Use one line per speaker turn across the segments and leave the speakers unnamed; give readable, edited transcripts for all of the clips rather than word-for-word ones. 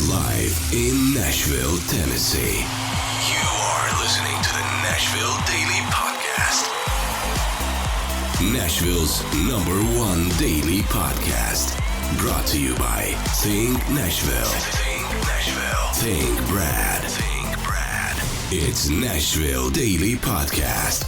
Live in Nashville, Tennessee. You are listening to the Nashville Daily Podcast. Nashville's #1 daily podcast. Brought to you by Thang Nashville. Thang Brad. It's Nashville Daily Podcast.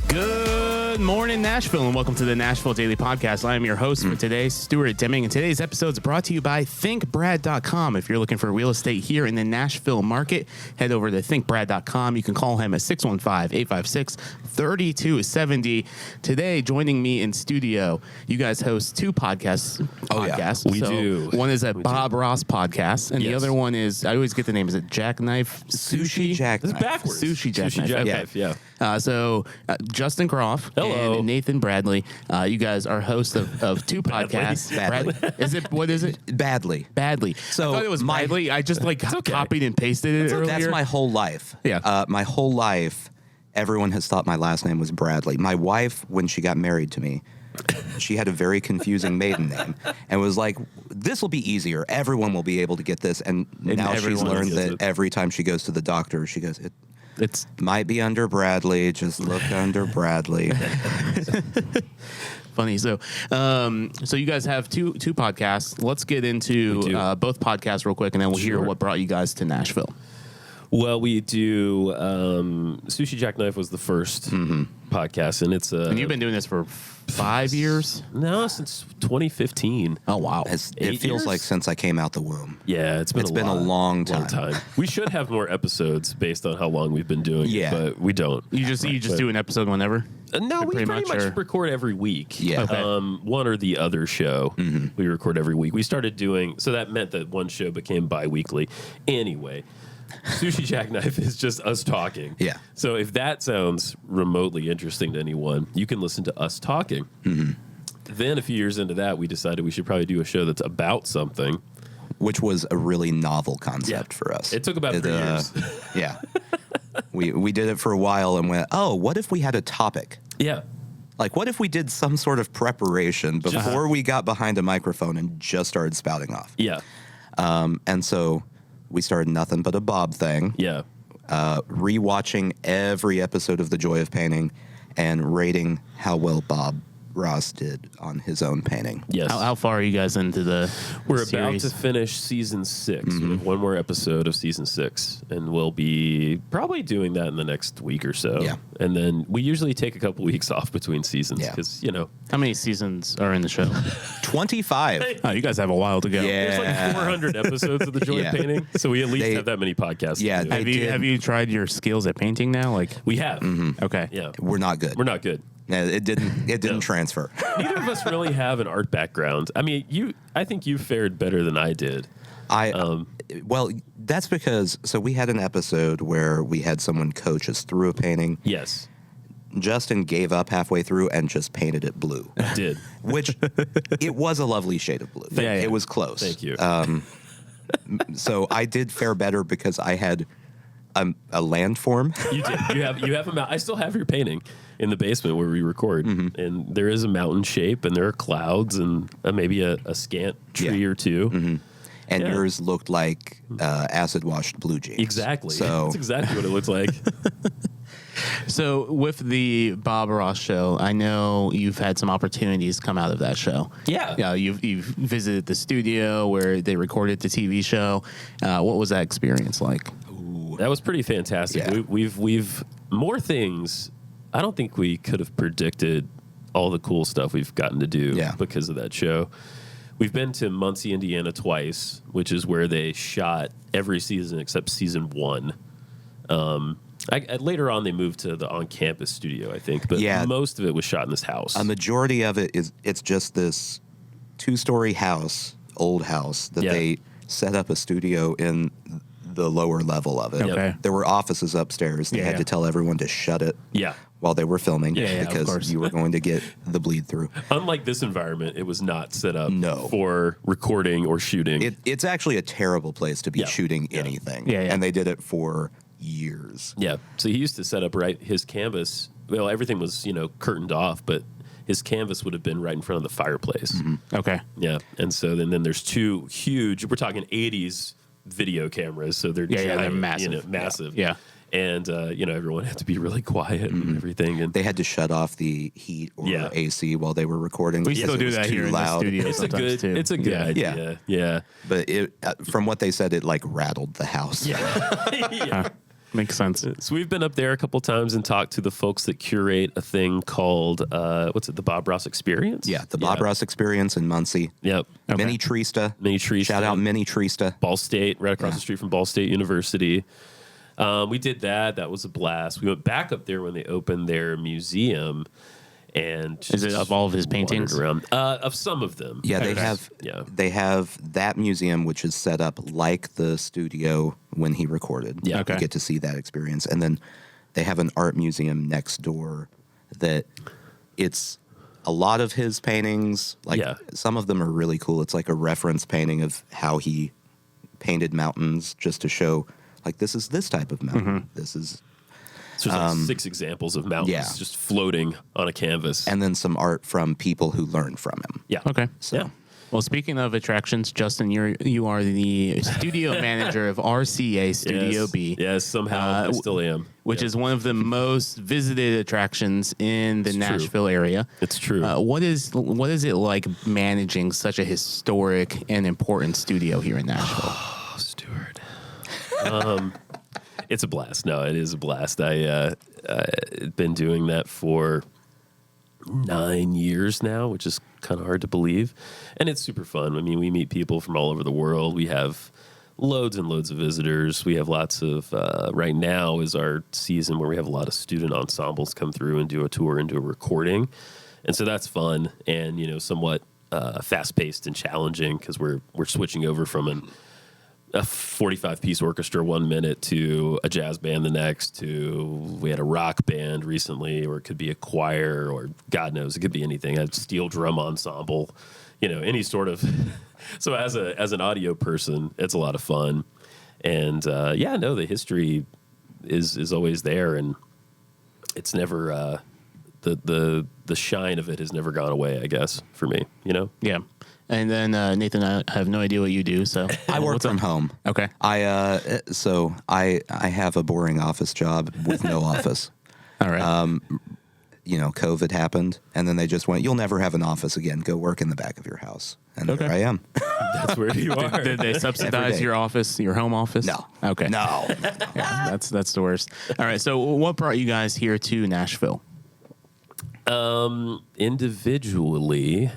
Good morning, Nashville, and welcome to the Nashville Daily Podcast. I am your host for today, Stuart Deming, and today's episode is brought to you by thinkbrad.com. If you're looking for real estate here in the Nashville market, head over to thinkbrad.com. You can call him at 615-856-3270. Today, joining me in studio, you guys host two podcasts.
Yeah, we do.
One is a Bob Ross podcast, and the
Yes.
other one is, I always get the name, is it Jackknife Sushi?
This is backwards.
Sushi Jackknife.
Jackknife, yeah.
Justin Croft
Hello.
and Nathan Badley, you guys are hosts of two podcasts.
Badley.
What is it?
Badly.
Badly.
So
I thought it was
my-
Badley. I just
okay.
copied and pasted it earlier.
That's my whole life.
Yeah.
My whole life, everyone has thought my last name was Bradley. My wife, when she got married to me, she had a very confusing maiden name and was like, this will be easier. Everyone will be able to get this. And now she's
everyone
learned
gets
that
it.
every time she goes to the doctor, she goes, it
It's
might be under Bradley. Just look under Bradley.
funny. So you guys have two podcasts. Let's get into both podcasts real quick, and then we'll hear what brought you guys to Nashville.
Well, we do Sushi Jackknife was the first podcast, and it's
And you've been doing this for 5 years?
no since 2015.
Oh, wow.
It
8
feels
years?
like since I came out the womb.
Yeah, it's been
a long time.
We should have more episodes based on how long we've been doing
Yeah.
it, but we don't.
You just do an episode whenever?
No, we pretty much
or-
record every week.
Yeah.
Okay.
One or the other show. We record every week. We started doing, so that meant that one show became bi-weekly. Anyway, Sushi Jackknife is just us talking.
Yeah.
So if that sounds remotely interesting to anyone, you can listen to us talking. Then a few years into that, we decided we should probably do a show that's about something.
Which was a really novel concept for us.
It took about 3 years.
Yeah. We did it for a while and went, oh, what if we had a topic?
Yeah.
Like, what if we did some sort of preparation before we got behind a microphone and just started spouting off?
Yeah.
And so we started Nothing But a Bob Thing,
Yeah.
rewatching every episode of The Joy of Painting and rating how well Bob Ross did on his own painting.
Yes.
How far are you guys into the
We're
series?
about to finish season 6. We have one more episode of season 6, and we'll be probably doing that in the next week or so.
Yeah.
And then we usually take a couple weeks off between seasons
Yeah.
because,
How many seasons are in the show?
25.
Oh, you guys have a while to go.
there's like 400 episodes of The Joy
Yeah.
of Painting, so we at least
They-
have that many podcasts. to
Yeah,
do.
they-
Have you tried your skills at painting now? Like,
we have.
okay.
Yeah.
We're not good.
We're not good.
Yeah, it didn't transfer.
Neither of us really have an art background. I mean, I think you fared better than I did.
Well, that's because, so we had an episode where we had someone coach us through a painting.
Yes.
Justin gave up halfway through and just painted it blue,
I did.
which it was a lovely shade of blue.
Yeah.
It was close.
Thank you.
So I did fare better because I had a landform.
You did. You have a mountain. I still have your painting in the basement where we record, and there is a mountain shape, and there are clouds, and maybe a scant tree or two.
And
Yeah.
yours looked like acid washed blue jeans.
Exactly.
So
That's exactly what it looks like.
So with the Bob Ross show, I know you've had some opportunities come out of that show.
Yeah.
You've visited the studio where they recorded the TV show. What was that experience like?
That was pretty fantastic.
Yeah.
We've more things. I don't think we could have predicted all the cool stuff we've gotten to do because of that show. We've been to Muncie, Indiana twice, which is where they shot every season except season 1. Later on, they moved to the on-campus studio, I think, but most of it was shot in this house.
a majority of it's just this 2-story house, old house, that they set up a studio in the lower level of it.
Okay.
There were offices upstairs. They had to tell everyone to shut it while they were filming
of course.
because you were going to get the bleed through.
Unlike this environment, it was not set up
No.
for recording or shooting.
It's actually a terrible place to be shooting anything.
Yeah.
And they did it for years.
Yeah. So he used to set up his canvas. Well, everything was, curtained off, but his canvas would have been right in front of the fireplace.
Okay.
Yeah, and so then there's two huge. We're talking 80s video cameras, so they're giant,
they're massive.
massive.
Yeah.
And everyone had to be really quiet and everything. And
They had to shut off the heat or AC while they were recording.
We
because
still
it
do
was
that
too
here
loud.
in the studio.
it's
sometimes
a good
too.
idea. Yeah.
But from what they said, it like rattled the house.
Yeah.
Makes sense.
So we've been up there a couple times and talked to the folks that curate a thing called the Bob Ross Experience?
Yeah, the Bob Ross Experience in Muncie.
Yep.
Okay.
Mini Trista.
Mini Trista.
Shout out Mini Trista.
Ball State, right across the street from Ball State University. We did that. That was a blast. We went back up there when they opened their museum. And
Is it of all of his paintings?
around. Of some of them.
Yeah,
Okay.
they have that museum, which is set up like the studio when he recorded.
Yeah.
Okay.
You get to see that experience. And then they have an art museum next door that it's a lot of his paintings. Like some of them are really cool. It's like a reference painting of how he painted mountains just to show, like, this is this type of mountain. This is...
So there's like 6 examples of mountains just floating on a canvas.
And then some art from people who learned from him.
Yeah.
Okay.
Yeah.
Well, speaking of attractions, Justin, you are the studio manager of RCA Studio B.
Yes, somehow I still am.
Which is one of the most visited attractions in the Nashville area.
It's true.
What is it like managing such a historic and important studio here in Nashville?
Oh, Stuart. It's a blast. No, it is a blast. I've been doing that for 9 years now, which is kind of hard to believe. And it's super fun. I mean, we meet people from all over the world. We have loads and loads of visitors. We have lots of, right now is our season where we have a lot of student ensembles come through and do a tour and do a recording. And so that's fun and, somewhat fast-paced and challenging because we're switching over from a 45-piece orchestra 1 minute to a jazz band the next to we had a rock band recently, or it could be a choir, or God knows, it could be anything, a steel drum ensemble, any sort of. So as an audio person, it's a lot of fun. And the history is always there, and it's never the shine of it has never gone away, I guess, for me,
Yeah. And then Nathan, I have no idea what you do, so
I work from home.
Okay.
I have a boring office job with no office.
All right.
COVID happened, and then they just went, "You'll never have an office again. Go work in the back of your house." And there I am.
That's where you are.
Did they subsidize your office, your home office?
No.
Okay.
No.
Yeah, that's the worst. All right. So, what brought you guys here to Nashville?
Individually,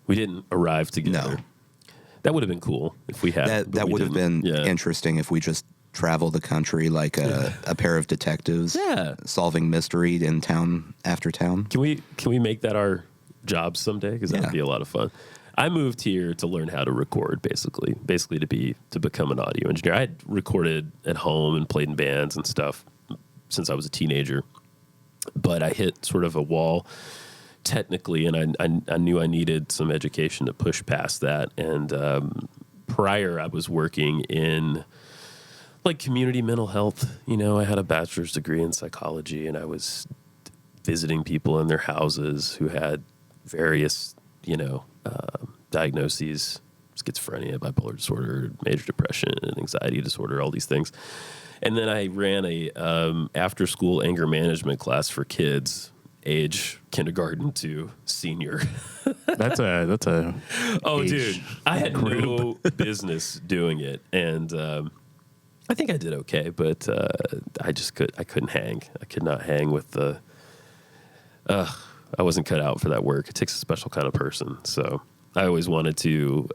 we didn't arrive together.
No.
That would have been cool if we had.
That would have been interesting if we just travel the country like a pair of detectives, solving mystery in town after town.
Can we make that our job someday? Because that would be a lot of fun. I moved here to learn how to record, basically to become an audio engineer. I had recorded at home and played in bands and stuff since I was a teenager, but I hit sort of a wall technically, and I knew I needed some education to push past that. And prior, I was working in like community mental health. I had a bachelor's degree in psychology, and I was visiting people in their houses who had various, diagnoses: schizophrenia, bipolar disorder, major depression, anxiety disorder, all these things. And then I ran a after-school anger management class for kids, age kindergarten to senior.
That's a.
Oh, dude, I had no business doing it, and I think I did okay, but I couldn't hang. I could not hang with the. I wasn't cut out for that work. It takes a special kind of person. So I always wanted to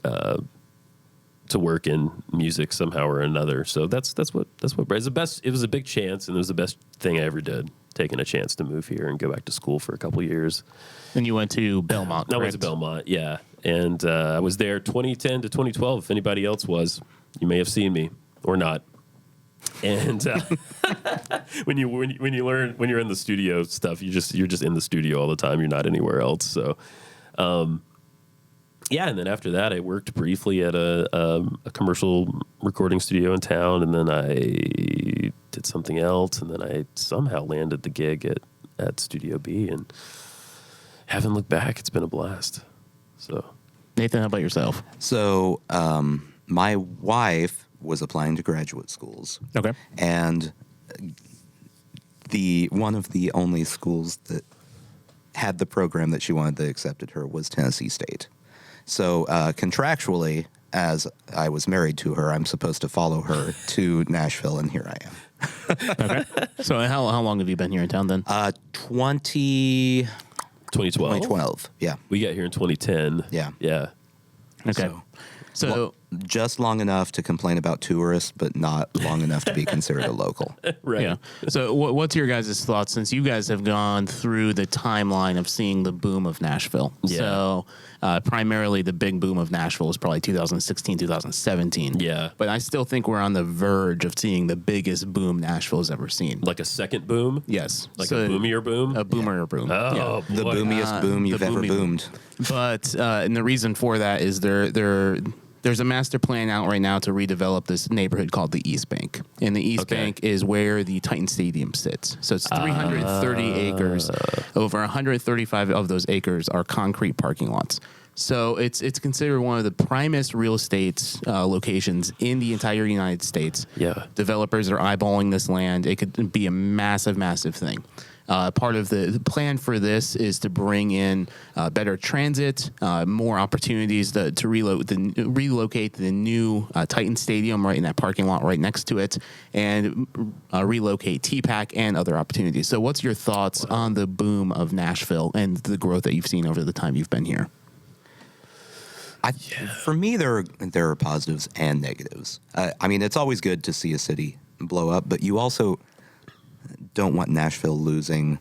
work in music somehow or another. So that's what it was the best. It was a big chance, and it was the best thing I ever did, taking a chance to move here and go back to school for a couple years.
And you went to Belmont, correct?
I went to Belmont, yeah. And I was there 2010 to 2012. If anybody else was, you may have seen me or not. And when you're in the studio stuff, you're just in the studio all the time. You're not anywhere else. So, and then after that, I worked briefly at a commercial recording studio in town, and then I did something else, and then I somehow landed the gig at Studio B, and haven't looked back. It's been a blast. So,
Nathan, how about yourself?
So, my wife was applying to graduate schools.
Okay.
And one of the only schools that had the program that she wanted that accepted her was Tennessee State. So, contractually, as I was married to her, I'm supposed to follow her to Nashville, and here I am.
Okay. So how long have you been here in town then?
2012.
2012, yeah.
We got here in 2010.
Yeah.
Yeah.
Okay. So
just long enough to complain about tourists, but not long enough to be considered a local.
Right.
yeah. So what's your guys' thoughts since you guys have gone through the timeline of seeing the boom of Nashville?
Yeah.
So primarily the big boom of Nashville was probably 2016, 2017.
Yeah.
But I still think we're on the verge of seeing the biggest boom Nashville's ever seen.
Like a second boom?
Yes.
Like a boomier boom?
A boomer boom.
Oh,
The
boy.
boomiest boom you've
the
ever
boomy
boomed.
But and the reason for that is there's a master plan out right now to redevelop this neighborhood called the East Bank. And the East Bank is where the Titan Stadium sits. So it's 330 acres. Over 135 of those acres are concrete parking lots. So it's considered one of the primest real estate locations in the entire United States.
Yeah.
Developers are eyeballing this land. It could be a massive, massive thing. Part of the plan for this is to bring in better transit, more opportunities to relocate the new Titan Stadium right in that parking lot right next to it, and relocate TPAC and other opportunities. So what's your thoughts on the boom of Nashville and the growth that you've seen over the time you've been here?
For me, there are positives and negatives. I mean, it's always good to see a city blow up, but you also don't want Nashville losing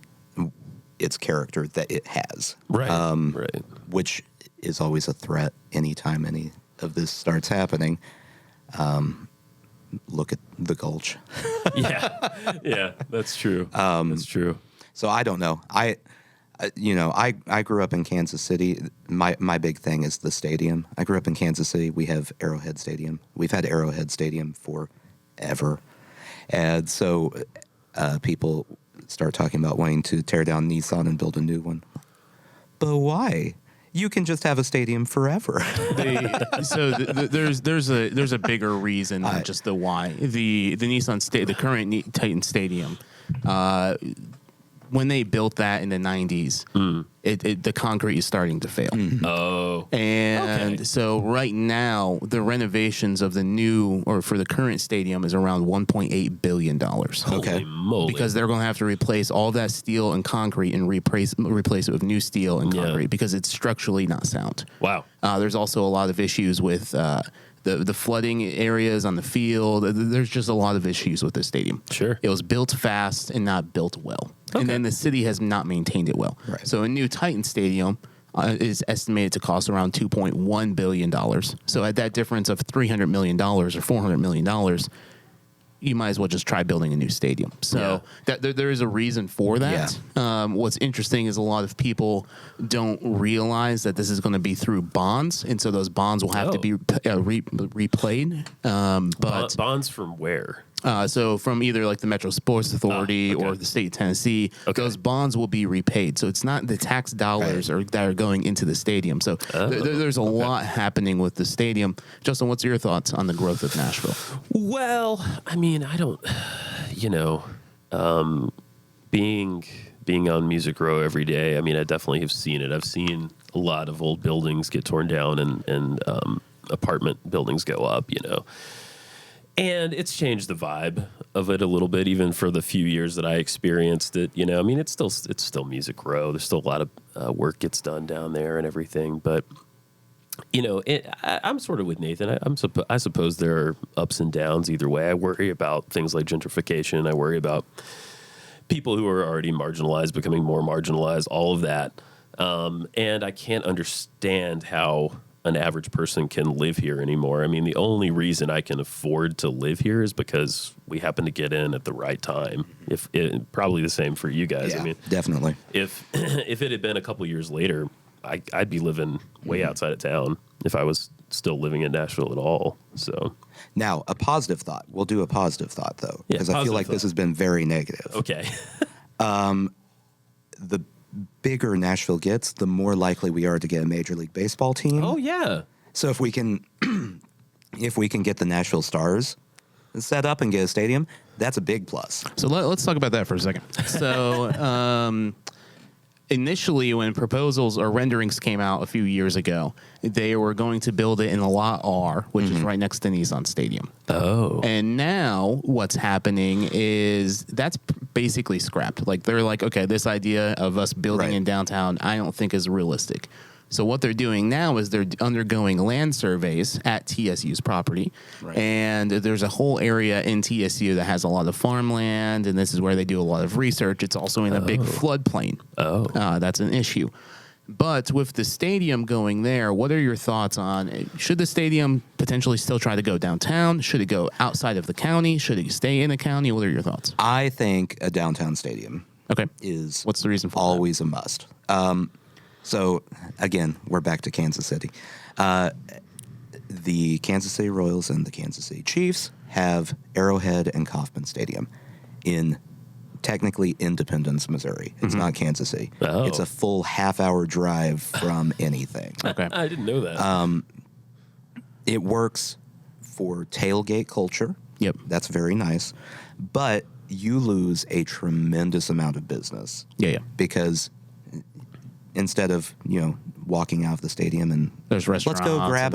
its character that it has.
Right. Right.
Which is always a threat anytime any of this starts happening. Look at the Gulch.
Yeah, that's true. That's true.
So I don't know. I grew up in Kansas City. My big thing is the stadium. I grew up in Kansas City. We have Arrowhead Stadium. We've had Arrowhead Stadium forever. And so people start talking about wanting to tear down Nissan and build a new one. But why? You can just have a stadium forever.
There's a bigger reason than just the why. The Nissan the current Titan Stadium, when they built that in the 90s, the concrete is starting to fail.
Oh.
And so right now, the renovations of for the current stadium is around $1.8 billion.
Holy moly.
Because they're going to have to replace all that steel and concrete and replace it with new steel and concrete because it's structurally not sound.
Wow.
There's also a lot of issues with the flooding areas on the field. There's just a lot of issues with this stadium.
Sure.
It was built fast and not built well.
Okay.
And then the city has not maintained it well.
Right.
So a new Titan Stadium is estimated to cost around $2.1 billion. So at that difference of $300 million or $400 million, you might as well just try building a new stadium. So there is a reason for that.
Yeah.
What's interesting is a lot of people don't realize that this is going to be through bonds, and so those bonds will have to be replayed. But
bonds from where?
So from either like the Metro Sports Authority or the state of Tennessee, those bonds will be repaid. So it's not the tax dollars that are going into the stadium. So there's a lot happening with the stadium. Justin, what's your thoughts on the growth of Nashville?
Well, I mean, I don't, being on Music Row every day, I mean, I definitely have seen it. I've seen a lot of old buildings get torn down and apartment buildings go up, And it's changed the vibe of it a little bit, even for the few years that I experienced it. I mean, it's still Music Row. There's still a lot of work gets done down there and everything. But I'm sort of with Nathan. I suppose there are ups and downs either way. I worry about things like gentrification. I worry about people who are already marginalized becoming more marginalized. All of that, and I can't understand how an average person can live here anymore. I mean, the only reason I can afford to live here is because we happen to get in at the right time. Probably the same for you guys.
Yeah,
I mean,
definitely.
If it had been a couple years later, I'd be living way outside of town if I was still living in Nashville at all. So
now a positive thought. We'll do a positive thought though, because I feel
positive
like this
thought.
has been very negative.
Okay.
The bigger Nashville gets, the more likely we are to get a Major League Baseball team.
Oh, yeah.
So if we can get the Nashville Stars set up and get a stadium, that's a big plus.
So let's talk about that for a second. So initially, when proposals or renderings came out a few years ago, they were going to build it in the Lot R, which is right next to Nissan Stadium.
Oh.
And now what's happening is that's basically scrapped. Like, they're like, okay, this idea of us building in downtown, I don't think is realistic. So what they're doing now is they're undergoing land surveys at TSU's property. Right. And there's a whole area in TSU that has a lot of farmland, and this is where they do a lot of research. It's also in a big floodplain. That's an issue. But with the stadium going there, what are your thoughts on, should the stadium potentially still try to go downtown? Should it go outside of the county? Should it stay in the county? What are your thoughts?
I think a downtown stadium is
what's the reason for
always a must. So, again, we're back to Kansas City. The Kansas City Royals and the Kansas City Chiefs have Arrowhead and Kauffman Stadium in technically Independence, Missouri. It's not Kansas City.
Oh.
It's a full half-hour drive from anything.
Okay.
I didn't know that.
It works for tailgate culture.
Yep.
That's very nice. But you lose a tremendous amount of business.
Yeah.
Because instead of, walking out of the stadium and
there's restaurants,
let's go grab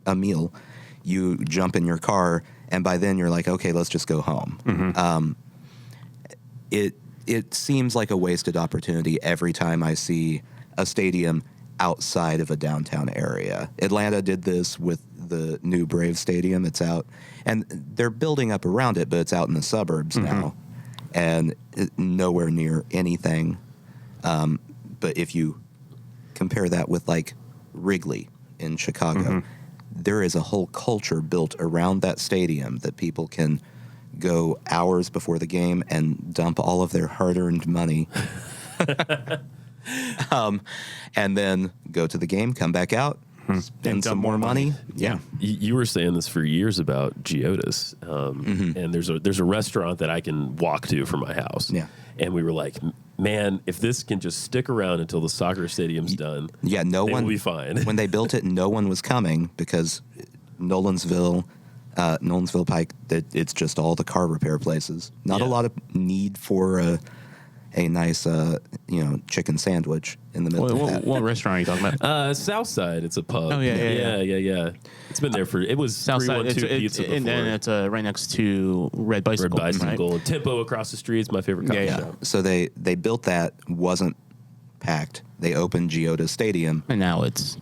a meal, you jump in your car, and by then you're like, okay, let's just go home. It seems like a wasted opportunity every time I see a stadium outside of a downtown area. Atlanta did this with the new Brave Stadium. It's out, and they're building up around it, but it's out in the suburbs now, and nowhere near anything. But if you compare that with like Wrigley in Chicago, there is a whole culture built around that stadium that people can go hours before the game and dump all of their hard-earned money and then go to the game, come back out, spend some more money. Yeah.
You were saying this for years about Giotta's, and there's a restaurant that I can walk to from my house.
Yeah.
And we were like, man, if this can just stick around until the soccer stadium's done, we'll be fine.
When they built it, no one was coming because Nolensville Pike, it's just all the car repair places. Not a lot of need for a nice, chicken sandwich in the middle of that.
What restaurant are you talking about?
Southside. It's a pub.
Oh, yeah.
It's been there it was
Southside.
312 Pizza before.
And then it's right next to Red Bicycle.
Right? And Tempo across the street is my favorite coffee shop.
So they built that, wasn't packed. They opened Giotta Stadium.
And now it's...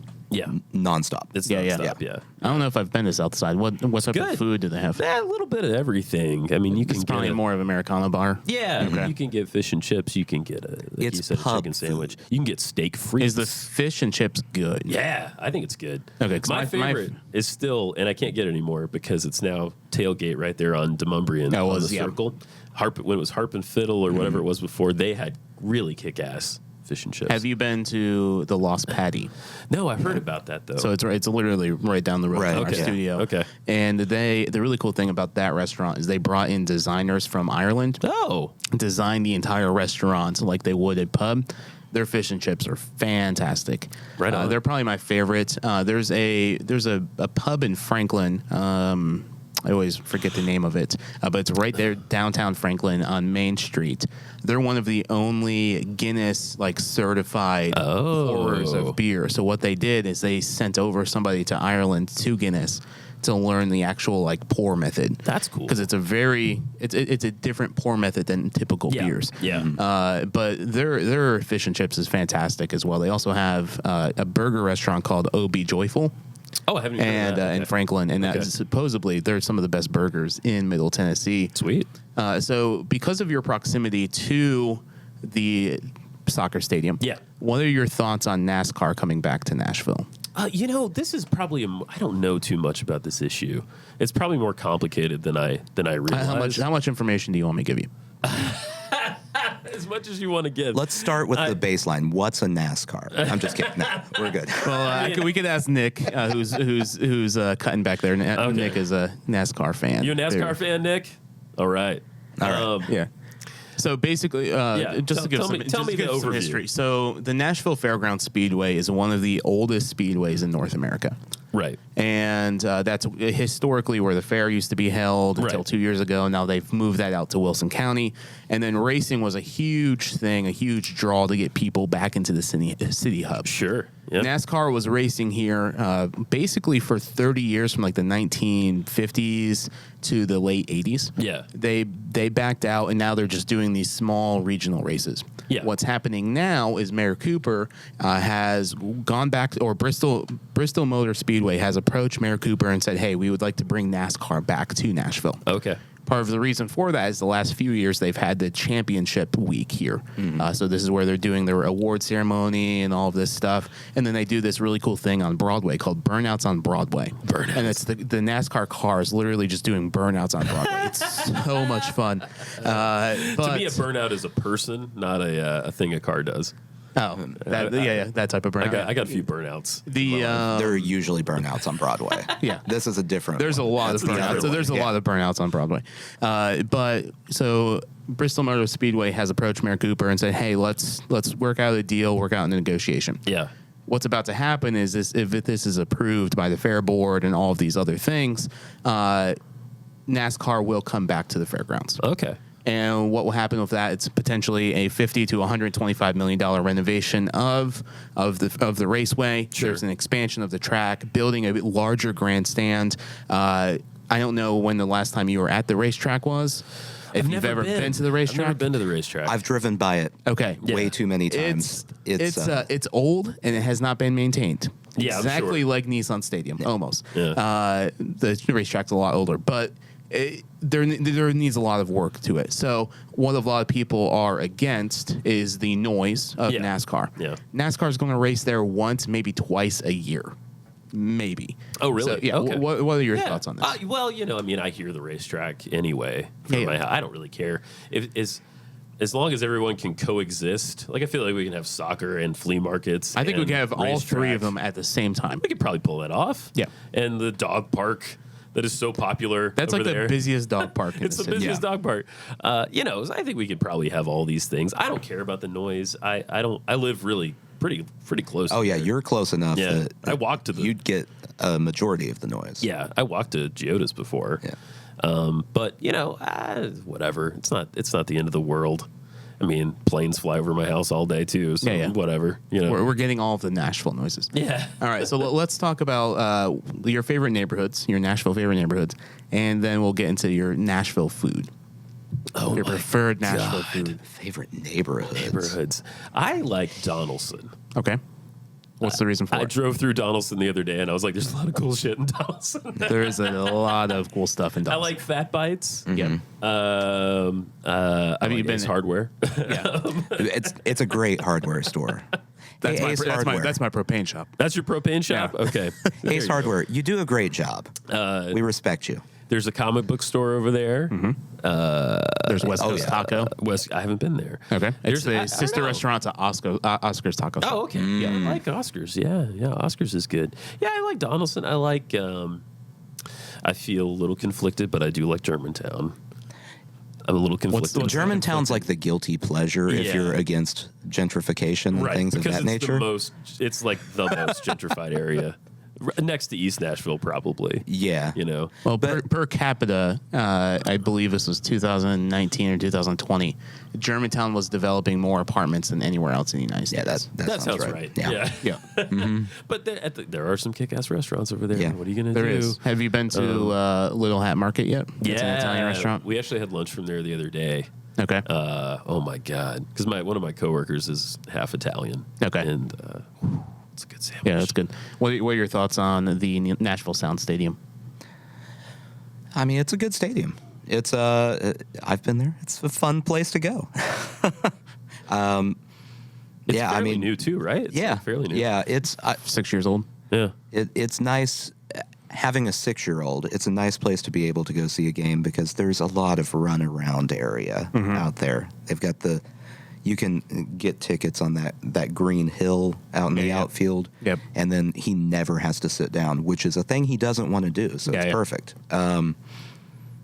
nonstop.
It's nonstop, yeah.
I don't know if I've been to Southside. What type of food do they have?
A little bit of everything. I mean, you can
It's
get
probably more of an Americano bar.
Yeah,
Okay.
you can get fish and chips. You can get
It's
a chicken sandwich. You can get steak frites.
Is the fish and chips good?
Yeah, I think it's good.
Okay, 'cause
my favorite is still, and I can't get it anymore because it's now tailgate right there on Demumbrian on the circle. When it was Harp and Fiddle or whatever it was before, they had really kick-ass fish and chips.
Have you been to the Lost Patty?
No, I've heard about that though.
So it's literally right down the road from our studio.
Okay.
And the really cool thing about that restaurant is they brought in designers from Ireland. Designed the entire restaurant like they would at pub. Their fish and chips are fantastic.
Right on.
They're probably my favorite. There's a pub in Franklin. I always forget the name of it, but it's right there downtown Franklin on Main Street. They're one of the only Guinness certified pourers of beer. So what they did is they sent over somebody to Ireland to Guinness to learn the actual pour method.
That's cool
because it's a different pour method than typical beers.
Yeah.
But their fish and chips is fantastic as well. They also have a burger restaurant called O Be Joyful.
Oh, I haven't even heard of that.
In Franklin, and supposedly they're some of the best burgers in Middle Tennessee.
Sweet.
So, because of your proximity to the soccer stadium, what are your thoughts on NASCAR coming back to Nashville?
This is probably I don't know too much about this issue. It's probably more complicated than I realized.
How much information do you want me to give you?
As much as you want to give.
Let's start with the baseline. What's a NASCAR? I'm just kidding. No, we're good.
Well, we could ask Nick, who's cutting back there. Nick is a NASCAR fan.
You a NASCAR fan, Nick? All right.
All right.
Yeah. So basically, just to give some
overview.
history. So the Nashville Fairgrounds Speedway is one of the oldest speedways in North America.
Right.
And that's historically where the fair used to be held until 2 years ago. Now they've moved that out to Wilson County. And then racing was a huge thing, a huge draw to get people back into the city hub.
Sure. Yep.
NASCAR was racing here basically for 30 years, from like the 1950s to the late 80s.
Yeah.
They backed out, and now they're just doing these small regional races.
Yeah.
What's happening now is Mayor Cooper has gone back, or Bristol Motor Speedway has approached Mayor Cooper and said, hey, we would like to bring NASCAR back to Nashville.
Okay.
Part of the reason for that is the last few years they've had the championship week here. So this is where they're doing their award ceremony and all of this stuff. And then they do this really cool thing on Broadway called Burnouts on Broadway.
Burnouts.
And it's the NASCAR cars literally just doing burnouts on Broadway. It's so much fun. But
to me, a burnout is a person, not a thing a car does.
Oh, that type of burnout.
I got a few burnouts.
There are usually burnouts on Broadway.
Yeah.
This is a different
There's
one.
a lot of burnouts. So there's a lot of burnouts on Broadway. But so Bristol Motor Speedway has approached Mayor Cooper and said, hey, let's work out a deal, work out a negotiation.
Yeah.
What's about to happen is this: if this is approved by the Fair Board and all of these other things, NASCAR will come back to the fairgrounds.
Okay.
And what will happen with that? It's potentially a $50 to $125 million renovation of the raceway.
Sure.
There's an expansion of the track, building a larger grandstand. I don't know when the last time you were at the racetrack was. If you've ever been to the racetrack,
I've never been to the racetrack.
I've driven by it.
Okay,
way too many times.
It's old and it has not been maintained.
Yeah,
exactly
sure.
like Nissan Stadium, almost.
Yeah.
The racetrack's a lot older, but there needs a lot of work to it. So what a lot of people are against is the noise of NASCAR.
Yeah.
NASCAR is going to race there once, maybe twice a year. Maybe.
Oh, really?
So, yeah.
Okay.
What are your thoughts on this?
Well, I hear the racetrack anyway. I don't really care. As long as everyone can coexist, like I feel like we can have soccer and flea markets.
I think we can have all three of
racetracks.
them at the same time.
We could probably pull that off.
Yeah.
And the dog park that is so popular.
That's
over
like
there.
the busiest dog park in
It's
the
the
city.
busiest dog park. I think we could probably have all these things. I don't care about the noise. I live really pretty close.
Oh
to
yeah,
there.
you're close enough
Yeah.
that
I walked to the.
you'd get a majority of the noise.
Yeah, I walked to Giota's before.
Yeah.
But whatever. It's not the end of the world. I mean, planes fly over my house all day too. So whatever.
We're getting all of the Nashville noises.
Yeah.
All right, so let's talk about your favorite neighborhoods, your Nashville favorite neighborhoods, and then we'll get into your Nashville food.
Oh,
your preferred Nashville
God.
food.
Favorite neighborhoods.
I like Donaldson.
Okay. What's the reason for
I
it?
drove through Donaldson the other day, and I was like, "There's a lot of cool shit in Donaldson."
There is a lot of cool stuff in
I
Donaldson.
like Fat Bites.
Yeah.
Have you been Hardware?
Yeah.
It's a great hardware store.
That's,
Hey,
my,
Ace
that's, my,
Hardware.
that's my propane shop.
That's your propane shop.
Yeah.
Okay. There
Ace
you go.
Hardware, you do a great job. We respect you.
There's a comic book store over there.
There's West Coast Taco.
I haven't been there.
Okay. It's
There's I
the
don't
sister
know.
restaurant to Oscar's Taco Shop.
Oh, okay. Yeah, I like Oscars. Yeah, Oscars is good. Yeah, I like Donaldson. I like. I feel a little conflicted, but I do like Germantown. I'm a little conflicted.
Germantown's like the guilty pleasure if
Yeah.
you're against gentrification and
Right,
things of
because
that
it's
nature.
it's like the most gentrified area. Next to East Nashville, probably.
Yeah.
Well, per capita, I believe this was 2019 or 2020, Germantown was developing more apartments than anywhere else in the United
Yeah,
States.
that
sounds right.
Yeah.
Yeah,
But there are some kick-ass restaurants over there.
Yeah.
What are you going to do?
there is. Have you been to Little Hat Market yet?
Yeah.
It's an Italian restaurant.
We actually had lunch from there the other day.
Okay.
Oh, my God. Because one of my coworkers is half Italian.
Okay.
And it's a good sandwich.
Yeah, that's good. What are your thoughts on the Nashville Sound Stadium?
I mean, it's a good stadium. It's I've been there. It's a fun place to go.
It's fairly new, too, right? It's
yeah,
like fairly new.
Yeah, it's
6 years old.
Yeah.
it's nice having a 6-year-old. It's a nice place to be able to go see a game because there's a lot of run around area out there. They've got you can get tickets on that green hill out in the outfield.
Yep.
And then he never has to sit down, which is a thing he doesn't want to do. So it's perfect.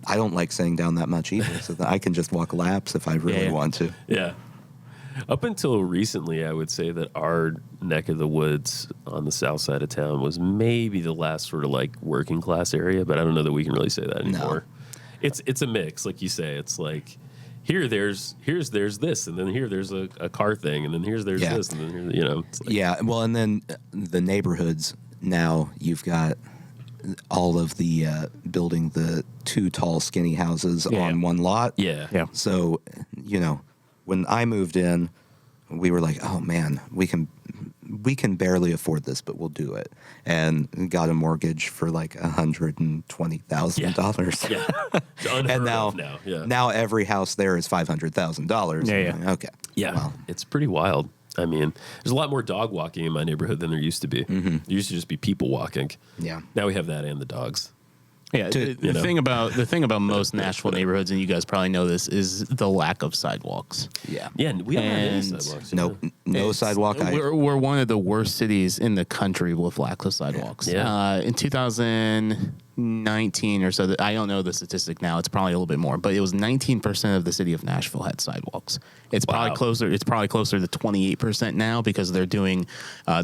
I don't like sitting down that much either, so that I can just walk laps if I really want to.
Yeah. Up until recently, I would say that our neck of the woods on the south side of town was maybe the last sort of like working class area, but I don't know that we can really say that anymore. No. It's a mix, like you say. It's like there's this, and then there's a car thing, and then there's this, and then it's like,
well, and then the neighborhoods now you've got all of the building the 2 tall skinny houses on one lot.
Yeah.
So when I moved in, we were like, oh man, we can barely afford this, but we'll do it, and got a mortgage for like $120,000.
Yeah.
And now every house there is $500,000.
Yeah.
Okay.
Yeah. Well, it's pretty wild. I mean, there's a lot more dog walking in my neighborhood than there used to be.
Mm-hmm.
There used to just be people walking.
Yeah.
Now we have that and the dogs.
Yeah, the thing about most Nashville neighborhoods, and you guys probably know this, is the lack of sidewalks.
Yeah,
we don't have any sidewalks.
No sidewalk.
We're one of the worst cities in the country with lack of sidewalks.
Yeah.
In 2019 or so, I don't know the statistic now. It's probably a little bit more, but it was 19% of the city of Nashville had sidewalks. It's probably closer. It's probably closer to 28% now because they're doing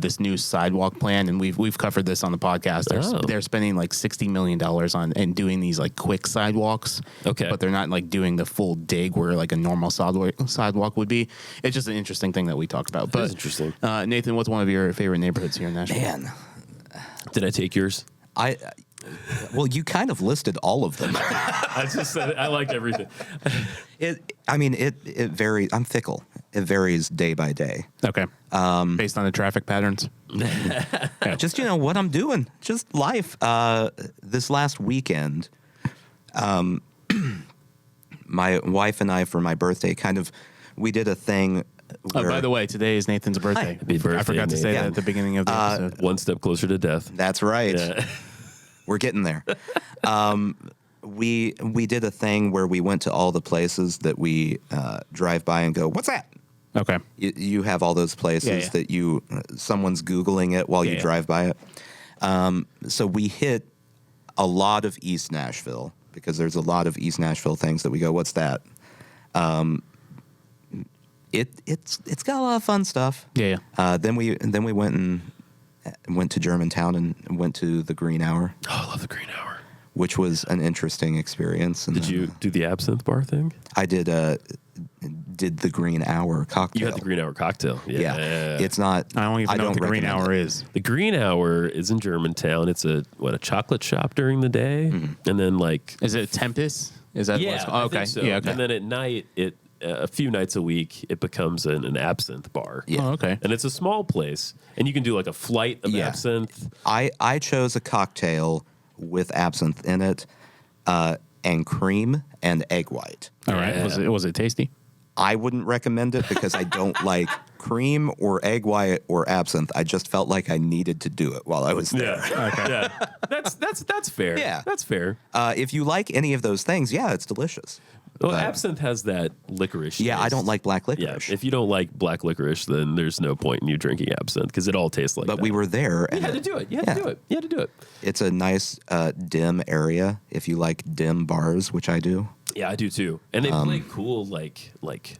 this new sidewalk plan, and we've covered this on the podcast. They're spending like $60 million on and doing these like quick sidewalks.
Okay,
but they're not like doing the full dig where like a normal sidewalk would be. It's just an interesting thing that we talked about. But
that's interesting.
Nathan, what's one of your favorite neighborhoods here in Nashville?
Man,
did I take yours?
Well, you kind of listed all of them.
I just said I liked everything.
It varies. I'm fickle. It varies day by day.
Okay. Based on the traffic patterns.
Yeah. Just what I'm doing. Just life. This last weekend, my wife and I, for my birthday, we did a thing.
By the way, today is Nathan's birthday.
Happy birthday,
I forgot to say that at the beginning of the episode.
One step closer to death.
That's right.
Yeah.
We're getting there. We did a thing where we went to all the places that we drive by and go, what's that?
Okay.
You have all those places that someone's Googling it while you drive by it. So we hit a lot of East Nashville because there's a lot of East Nashville things that we go, what's that? It's got a lot of fun stuff.
Yeah.
Then we went to Germantown and went to the Green Hour.
Oh, I love the Green Hour.
Which was an interesting experience. And
did you do the absinthe bar thing?
I did the Green Hour cocktail.
You had the Green Hour cocktail. Yeah.
It's not.
I don't even know what the Green Hour is.
The Green Hour is in Germantown. It's a chocolate shop during the day, and then like.
Is it Tempest? Is that what's called?
Okay. So.
Yeah. Okay.
And then at night, a few nights a week, it becomes an absinthe bar.
Yeah.
Oh, okay.
And it's a small place, and you can do like a flight of absinthe.
I chose a cocktail with absinthe in it, and cream and egg white.
All right. Was it tasty?
I wouldn't recommend it because I don't like cream or egg white or absinthe. I just felt like I needed to do it while I was there.
Yeah. Okay. Yeah. That's fair.
Yeah.
That's fair.
If you like any of those things, it's delicious.
Well, absinthe has that licorice.
Yeah,
taste.
I don't like black licorice.
Yeah, if you don't like black licorice, then there's no point in you drinking absinthe because it all tastes like that.
But we were there.
You had to do it. You had to do it.
It's a nice dim area if you like dim bars, which I do.
Yeah, I do too. And they play cool like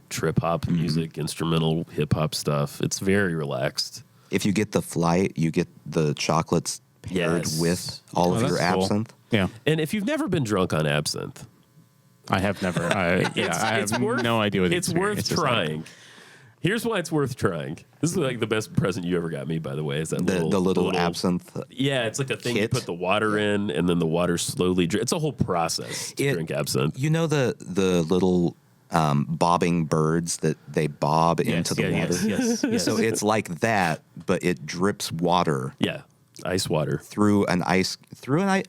trip hop music, instrumental hip hop stuff. It's very relaxed.
If you get the flight, you get the chocolates paired with all of your absinthe.
Cool. Yeah.
And if you've never been drunk on absinthe,
I have never. I have no idea what
it's worth trying. Here's why it's worth trying. This is like the best present you ever got me, by the way. Is that the little
absinthe?
Yeah, it's like a thing
kit.
You put the water in, and then the water slowly. It's a whole process to drink absinthe.
You know the little bobbing birds that they bob into the water.
Yes.
So it's like that, but it drips water.
Yeah. Ice water
through an ice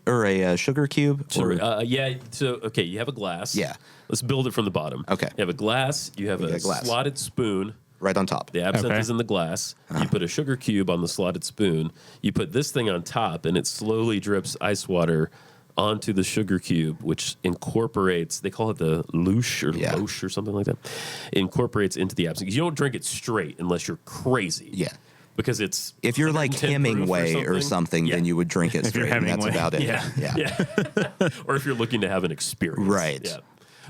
or a sugar cube.
So okay, you have a glass.
Yeah.
Let's build it from the bottom.
Okay.
You have a glass. You have a slotted spoon.
Right on top.
The absinthe is in the glass. You put a sugar cube on the slotted spoon. You put this thing on top, and it slowly drips ice water onto the sugar cube, which incorporates, they call it the louche or something like that. It incorporates into the absinthe. You don't drink it straight unless you're crazy.
Yeah.
because it's
If you're like
110
Hemingway
proof
or something, then you would drink it
If you're
straight, and that's
Hemingway.
about it.
Yeah. Or if you're looking to have an experience.
Right.
Yeah.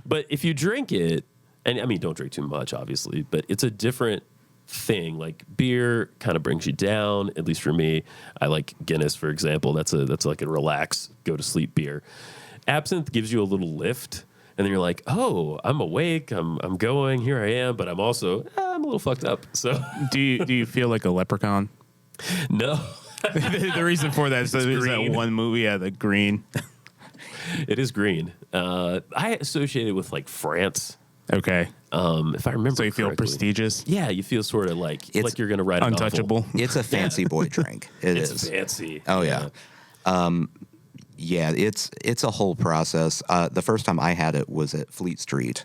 But if you drink it, and I mean, don't drink too much, obviously, but it's a different thing. Like beer kind of brings you down, at least for me. I like Guinness, for example. That's like a relax, go to sleep beer. Absinthe gives you a little lift, and then you're like, oh, I'm awake, I'm going, here I am, but I'm also, I'm a little fucked up. So
Do you feel like a leprechaun?
no.
The reason for that is there's that
green.
one movie, The Green.
It is green. I associate it with like France.
Okay.
If I remember
So you feel
correctly.
prestigious?
Yeah, you feel sort of like you're going to write a novel.
Untouchable?
It's a fancy boy drink.
It's
is.
fancy.
Oh yeah. Yeah, it's a whole process. The first time I had it was at Fleet Street,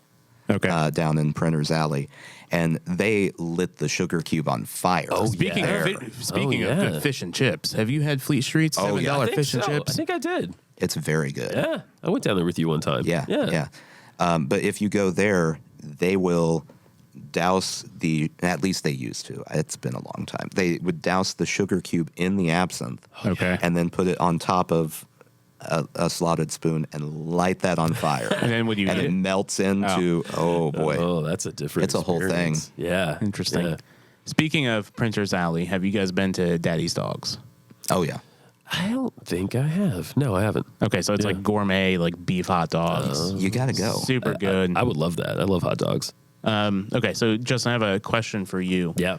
Okay.
down in Printer's Alley, and they lit the sugar cube on fire.
Speaking
yeah.
of
yeah.
good fish and chips, have you had Fleet Street $7
yeah. I
I think
fish and
so.
chips?
I think I did.
It's very good.
Yeah, I went down there with you one time.
Yeah. But if you go there, they will douse at least they used to. It's been a long time. They would douse the sugar cube in the absinthe.
Okay.
And then put it on top of a slotted spoon and light that on fire.
And then would you
and
eat
it
it?
melts into, oh boy.
Oh, that's a different.
It's a whole
experience. Yeah,
Interesting.
Yeah.
Speaking of Printer's Alley, have you guys been to Daddy's Dogs?
Oh yeah.
I don't think I have. No, I haven't.
Okay, so it's
Yeah.
like gourmet, like beef hot dogs.
You gotta go.
Super good.
I would love that. I love hot dogs.
Okay, so Justin, I have a question for you.
Yeah.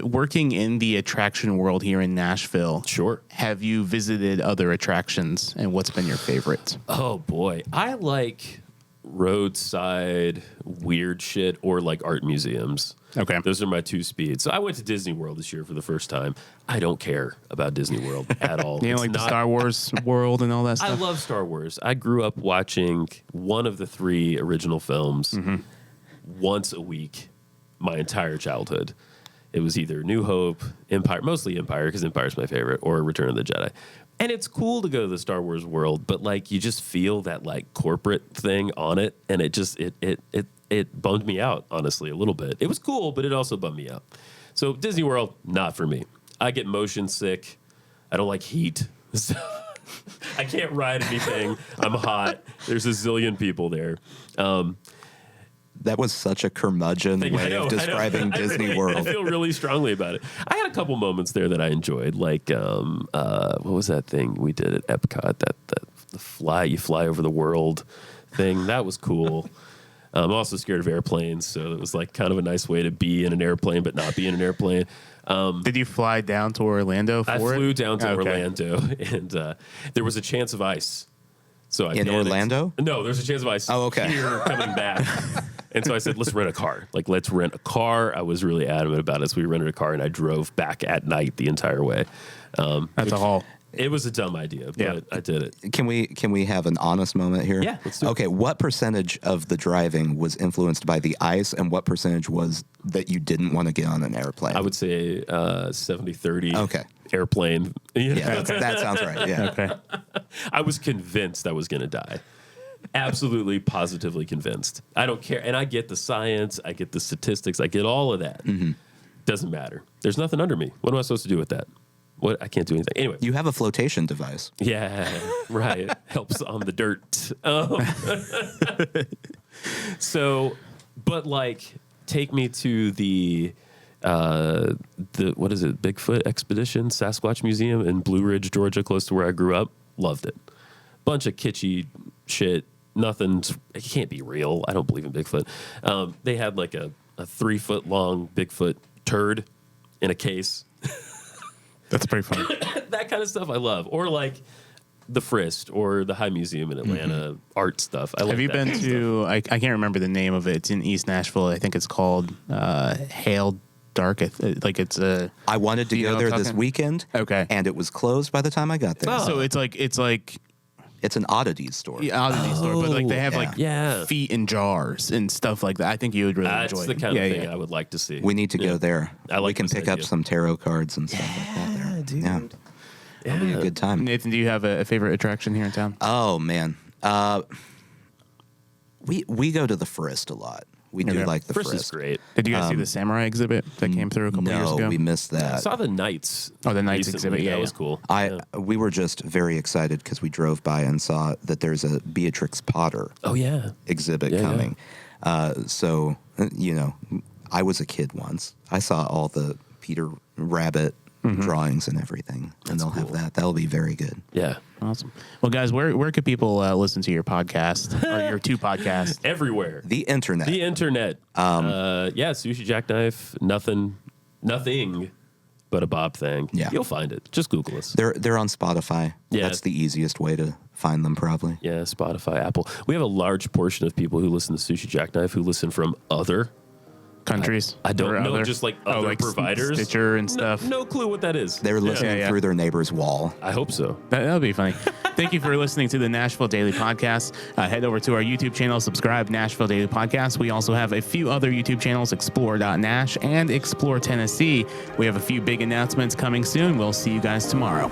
Working in the attraction world here in Nashville,
Sure.
have you visited other attractions, and what's been your favorite?
Oh boy, I like roadside weird shit or like art museums.
Okay.
Those are my two speeds. So I went to Disney World this year for the first time. I don't care about Disney World at all.
You know,
It's
like the
not-
Star Wars world and all that
I
stuff?
love Star Wars. I grew up watching one of the 3 original films once a week my entire childhood. It was either New Hope, Empire, mostly Empire because Empire's my favorite, or Return of the Jedi. And it's cool to go to the Star Wars world, but like you just feel that like corporate thing on it, and it just it bummed me out, honestly, a little bit. It was cool, but it also bummed me out. So Disney World, not for me. I get motion sick. I don't like heat. So I can't ride anything. I'm hot. There's a zillion people there.
That was such a curmudgeon
I
way
know,
of describing Disney World.
I feel really strongly about it. I had a couple moments there that I enjoyed, like what was that thing we did at Epcot? That you fly over the world thing. That was cool. I'm also scared of airplanes, so it was like kind of a nice way to be in an airplane but not be in an airplane.
Did you fly down to Orlando for
I
it?
flew down to
Okay.
Orlando, and there was a chance of ice. So I
In
panicked.
Orlando?
No, there's a chance of ice.
Oh, okay.
Here coming back. And so I said, let's rent a car. Like, let's rent a car. I was really adamant about it. So we rented a car, and I drove back at night the entire way.
That's a haul.
It was a dumb idea, but
Yeah.
I did it.
Can we have an honest moment here?
Yeah, let's do it.
Okay, what percentage of the driving was influenced by the ice, and what percentage was that you didn't want to get on an airplane?
I would say 70-30
Okay.
airplane.
Yeah, that sounds right. Yeah.
Okay.
I was convinced I was going to die. Absolutely, positively convinced. I don't care. And I get the science. I get the statistics. I get all of that. Doesn't matter. There's nothing under me. What am I supposed to do with that? What? I can't do anything. Anyway.
You have a flotation device.
Yeah, right. Helps on the dirt. So, but like, take me to the what is it? Bigfoot Expedition, Sasquatch Museum in Blue Ridge, Georgia, close to where I grew up. Loved it. Bunch of kitschy shit. Nothing's. It can't be real. I don't believe in Bigfoot. They had like a 3-foot long Bigfoot turd in a case.
That's pretty funny.
That kind of stuff I love. Or like the Frist or the High Museum in Atlanta, art stuff. I like
Have you
that
been
kind of
to, I can't remember the name of it. It's in East Nashville. I think it's called Hail Dark. Like it's a.
I wanted to
You know
go
what
there
I'm
this
talking-
weekend.
Okay.
And it was closed by the time I got there.
Oh.
So it's like
It's an oddities store.
oddity store, but like they have
yeah.
like
Yeah.
feet in jars and stuff like that. I think you would really
That's
enjoy
the
it.
kind of
Yeah,
thing
yeah.
I would like to see.
We need to
Yeah.
go there.
I like
we can
this
pick up
idea.
some tarot cards and stuff like that there.
dude.
Yeah. It'll be a good time.
Nathan, do you have a favorite attraction here in town?
Oh man, we go to the Frist a lot. We do like the
Frisk
Frisk.
is great.
Did you guys see the samurai exhibit that came through a couple years ago?
No, we missed
I
that.
saw the Knights.
Oh, the Knights
recently.
exhibit, yeah,
That was
yeah.
cool.
We were just very excited because we drove by and saw that there's a Beatrix Potter
Oh, yeah.
exhibit coming. So, I was a kid once. I saw all the Peter Rabbit drawings and everything, and they'll have that. That'll be very good.
Yeah.
Awesome. Well, guys, where could people listen to your podcast or your two podcasts?
Everywhere.
The internet.
Sushi Jackknife, nothing but a Bob Thang.
Yeah.
You'll find it. Just Google us.
They're on Spotify.
Yeah.
That's the easiest way to find them, probably.
Yeah, Spotify, Apple. We have a large portion of people who listen to Sushi Jackknife who listen from other
Countries?
I don't
Or
know,
other?
just like other providers.
Stitcher and stuff.
No clue what that is.
They're listening through their neighbor's wall.
I hope so.
That'll be funny. Thank you for listening to the Nashville Daily Podcast. Head over to our YouTube channel, subscribe, Nashville Daily Podcast. We also have a few other YouTube channels, Explore.Nash and Explore Tennessee. We have a few big announcements coming soon. We'll see you guys tomorrow.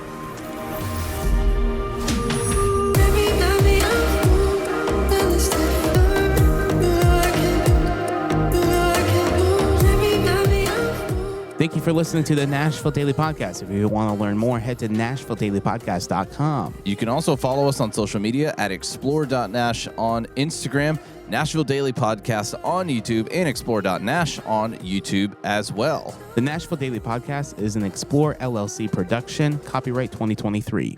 Thank you for listening to the Nashville Daily Podcast. If you want to learn more, head to NashvilleDailyPodcast.com.
You can also follow us on social media at explore.nash on Instagram, Nashville Daily Podcast on YouTube, and explore.nash on YouTube as well.
The Nashville Daily Podcast is an Explore LLC production, copyright 2023.